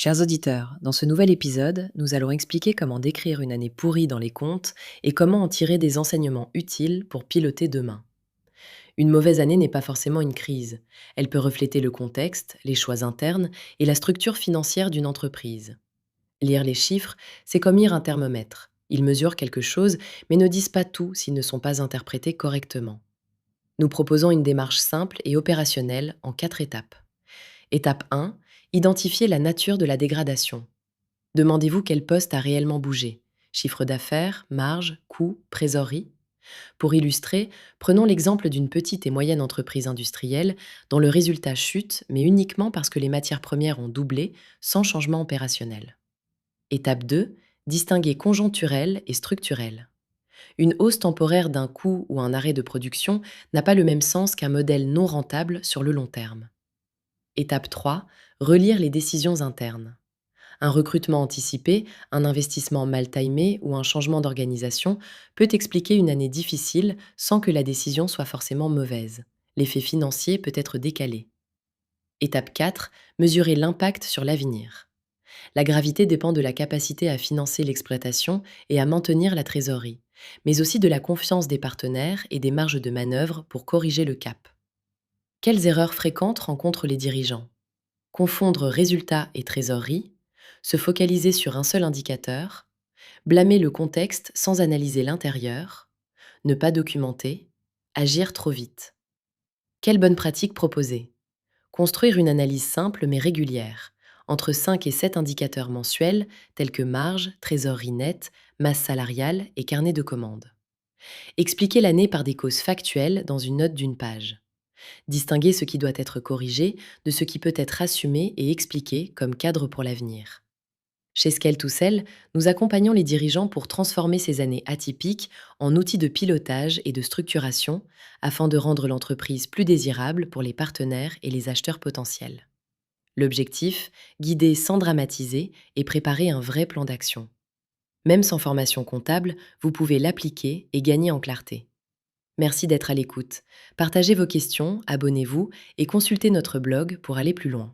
Chers auditeurs, dans ce nouvel épisode, nous allons expliquer comment décrire une année pourrie dans les comptes et comment en tirer des enseignements utiles pour piloter demain. Une mauvaise année n'est pas forcément une crise. Elle peut refléter le contexte, les choix internes et la structure financière d'une entreprise. Lire les chiffres, c'est comme lire un thermomètre. Ils mesurent quelque chose, mais ne disent pas tout s'ils ne sont pas interprétés correctement. Nous proposons une démarche simple et opérationnelle en 4 étapes. Étape 1, identifier la nature de la dégradation. Demandez-vous quel poste a réellement bougé. Chiffre d'affaires, marge, coût, trésorerie. Pour illustrer, prenons l'exemple d'une petite et moyenne entreprise industrielle dont le résultat chute, mais uniquement parce que les matières premières ont doublé sans changement opérationnel. Étape 2, distinguer conjoncturel et structurel. Une hausse temporaire d'un coût ou un arrêt de production n'a pas le même sens qu'un modèle non rentable sur le long terme. Étape 3, relire les décisions internes. Un recrutement anticipé, un investissement mal timé ou un changement d'organisation peut expliquer une année difficile sans que la décision soit forcément mauvaise. L'effet financier peut être décalé. Étape 4, mesurer l'impact sur l'avenir. La gravité dépend de la capacité à financer l'exploitation et à maintenir la trésorerie, mais aussi de la confiance des partenaires et des marges de manœuvre pour corriger le cap. Quelles erreurs fréquentes rencontrent les dirigeants? Confondre résultat et trésorerie, se focaliser sur un seul indicateur, blâmer le contexte sans analyser l'intérieur, ne pas documenter, agir trop vite. Quelle bonne pratique proposer? Construire une analyse simple mais régulière, entre 5 et 7 indicateurs mensuels tels que marge, trésorerie nette, masse salariale et carnet de commandes. Expliquer l'année par des causes factuelles dans une note d'une page. Distinguer ce qui doit être corrigé de ce qui peut être assumé et expliqué comme cadre pour l'avenir. Chez Scale2Sell, nous accompagnons les dirigeants pour transformer ces années atypiques en outils de pilotage et de structuration afin de rendre l'entreprise plus désirable pour les partenaires et les acheteurs potentiels. L'objectif, guider sans dramatiser et préparer un vrai plan d'action. Même sans formation comptable, vous pouvez l'appliquer et gagner en clarté. Merci d'être à l'écoute. Partagez vos questions, abonnez-vous et consultez notre blog pour aller plus loin.